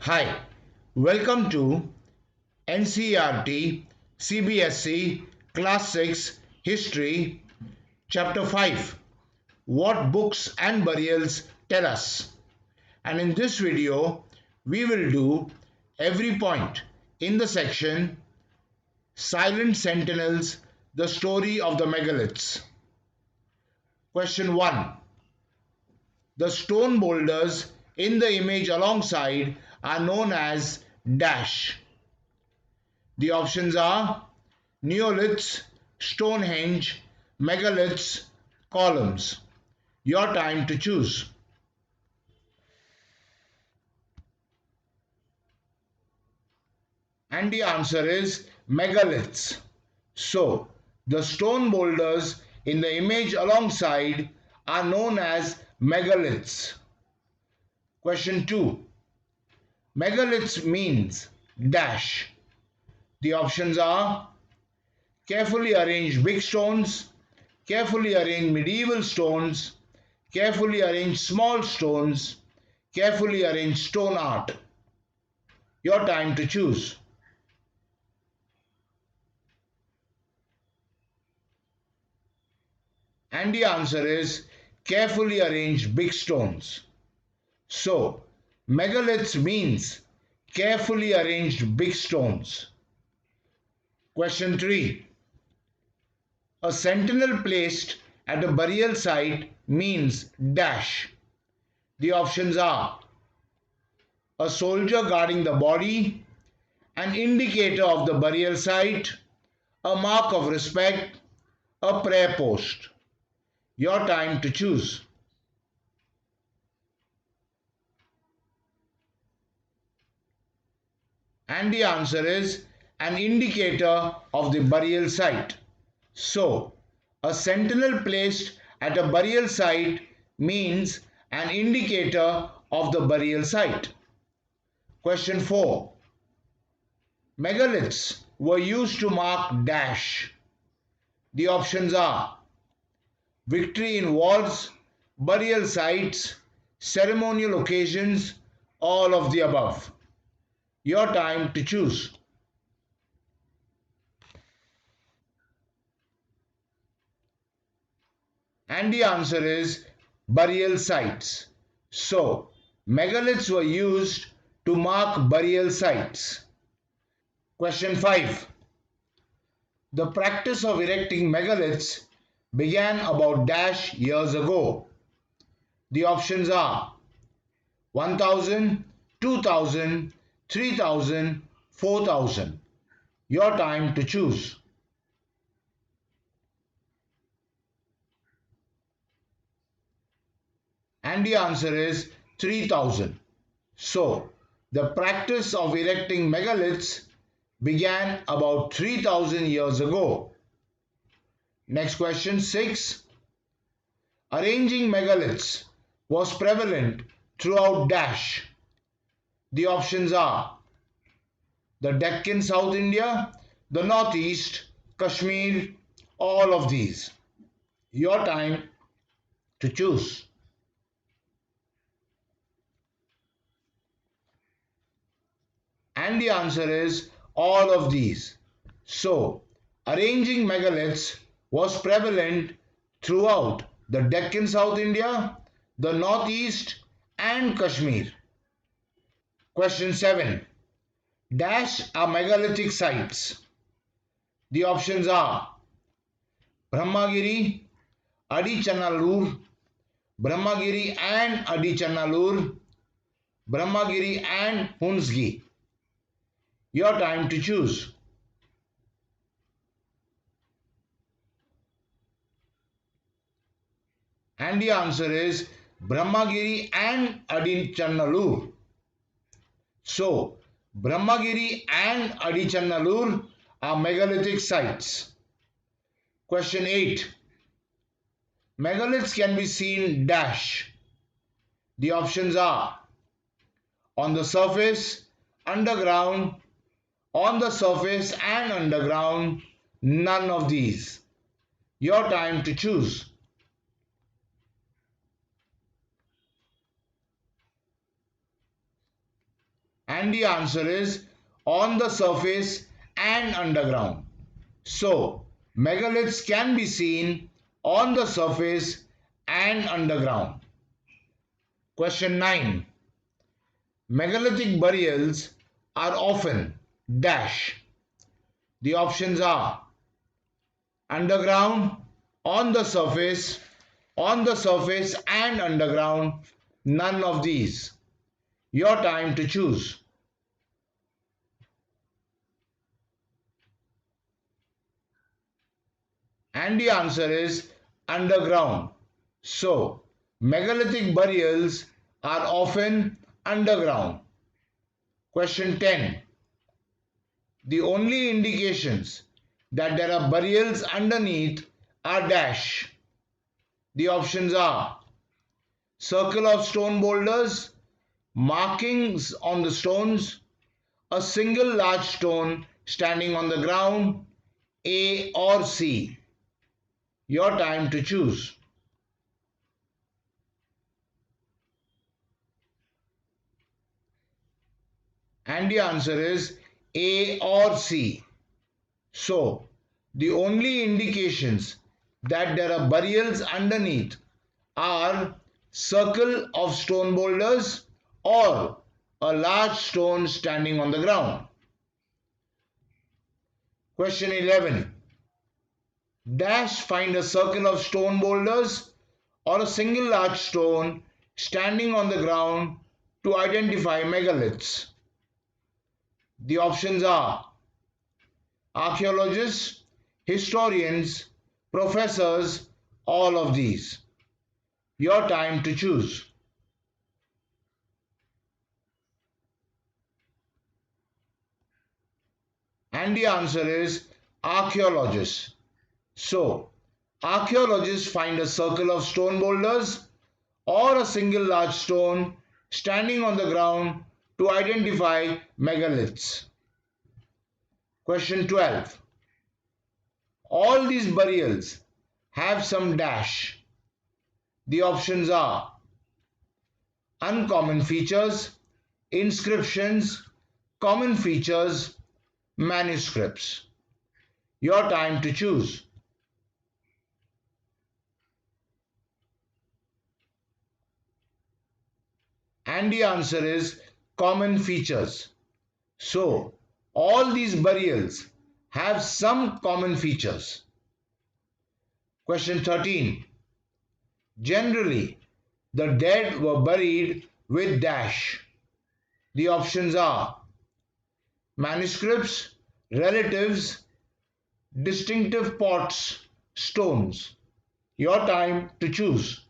Hi, welcome to NCERT CBSE Class 6 History Chapter 5, What Books and Burials Tell Us. And in this video, we will do every point in the section Silent Sentinels, the Story of the Megaliths. Question 1. The stone boulders in the image alongside are known as dash. The options are neoliths, Stonehenge, megaliths, columns. Your time to choose. And the answer is megaliths. So, the stone boulders in the image alongside are known as megaliths. Question 2. Megaliths means dash. The options are carefully arranged big stones, carefully arranged medieval stones, carefully arranged small stones, carefully arranged stone art. Your time to choose. And the answer is carefully arranged big stones. So, megaliths means carefully arranged big stones. Question 3. A sentinel placed at a burial site means dash. The options are a soldier guarding the body, an indicator of the burial site, a mark of respect, a prayer post. Your time to choose. And the answer is an indicator of the burial site. So, a sentinel placed at a burial site means an indicator of the burial site. Question 4. Megaliths were used to mark dash. The options are victory in wars, burial sites, ceremonial occasions, all of the above. Your time to choose. And the answer is burial sites. So, megaliths were used to mark burial sites. Question 5. The practice of erecting megaliths began about dash years ago. The options are 1000, 2000, 3000, 4000. Your time to choose. And the answer is 3000. So, the practice of erecting megaliths began about 3000 years ago. Next question 6. Arranging megaliths was prevalent throughout dash. The options are the Deccan, South India, the Northeast, Kashmir, all of these. Your time to choose. And the answer is all of these. So, arranging megaliths was prevalent throughout the Deccan, South India, the Northeast and Kashmir. Question 7. Dash are megalithic sites. The options are Brahmagiri, Adichanallur, Brahmagiri and Adichanallur, Brahmagiri and Hunsgi. Your time to choose. And the answer is Brahmagiri and Adichanallur. So, Brahmagiri and Adichanallur are megalithic sites. Question 8. Megaliths can be seen dash. The options are on the surface, underground, on the surface and underground, none of these. Your time to choose. And the answer is on the surface and underground. So, megaliths can be seen on the surface and underground. Question 9. Megalithic burials are often dash. The options are underground, on the surface and underground, none of these. Your time to choose. And the answer is underground. So, megalithic burials are often underground. Question 10. The only indications that there are burials underneath are dash. The options are circle of stone boulders, markings on the stones, a single large stone standing on the ground, A or C. Your time to choose. And the answer is A or C. So, the only indications that there are burials underneath are circle of stone boulders or a large stone standing on the ground. Question 11. Dash find a circle of stone boulders or a single large stone standing on the ground to identify megaliths. The options are archaeologists, historians, professors, all of these. Your time to choose. And the answer is archaeologists. So, archaeologists find a circle of stone boulders or a single large stone standing on the ground to identify megaliths. Question 12. All these burials have some dash. The options are uncommon features, inscriptions, common features, manuscripts. Your time to choose. And the answer is common features. So, all these burials have some common features. Question 13. Generally, the dead were buried with dash. The options are manuscripts, relatives, distinctive pots, stones. Your time to choose.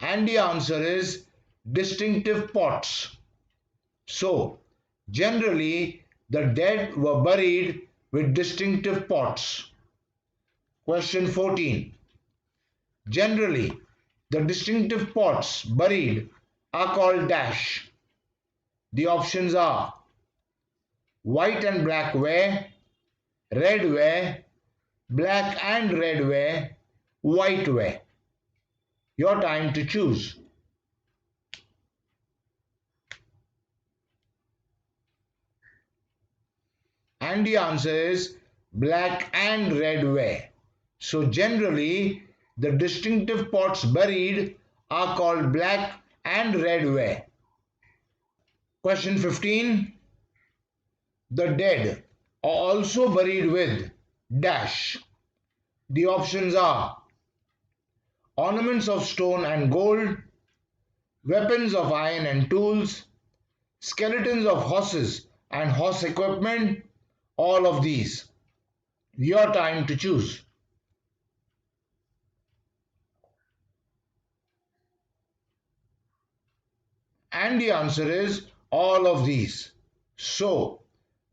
And the answer is distinctive pots. So, generally, the dead were buried with distinctive pots. Question 14. Generally, the distinctive pots buried are called dash. The options are white and black ware, red ware, black and red ware, white ware. Your time to choose. And the answer is black and red ware. So generally, the distinctive pots buried are called black and red ware. Question 15. The dead are also buried with dash. The options are ornaments of stone and gold, weapons of iron and tools, skeletons of horses and horse equipment, all of these. Your time to choose. And the answer is all of these. So,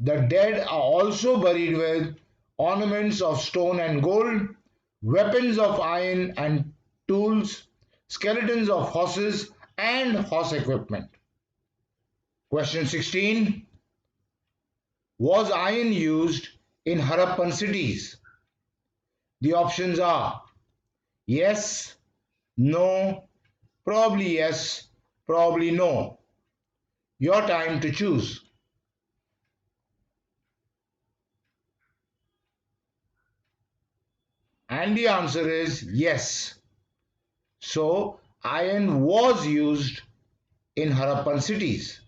the dead are also buried with ornaments of stone and gold, weapons of iron and tools, skeletons of horses and horse equipment. Question 16. Was iron used in Harappan cities? The options are yes, no, probably yes, probably no. Your time to choose. And the answer is yes. So, iron was used in Harappan cities.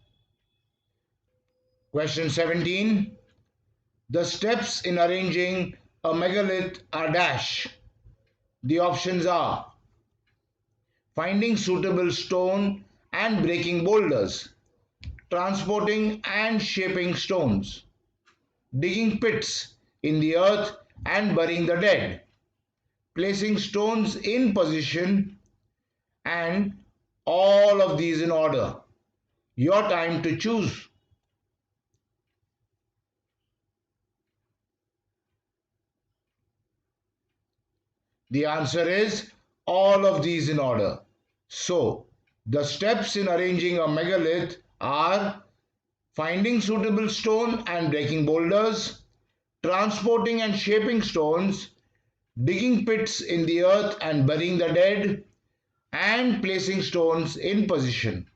Question 17. The steps in arranging a megalith are dash. The options are finding suitable stone and breaking boulders, transporting and shaping stones, digging pits in the earth and burying the dead, placing stones in position, and all of these in order. Your time to choose. The answer is all of these in order. So, the steps in arranging a megalith are finding suitable stone and breaking boulders, transporting and shaping stones, digging pits in the earth and burying the dead, and placing stones in position.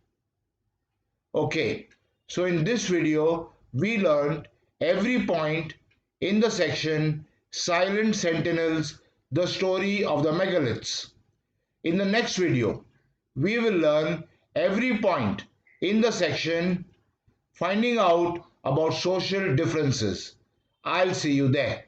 Okay, so in this video, we learned every point in the section Silent Sentinels, the story of the megaliths. In the next video, we will learn every point in the section Finding out about social differences. I'll see you there.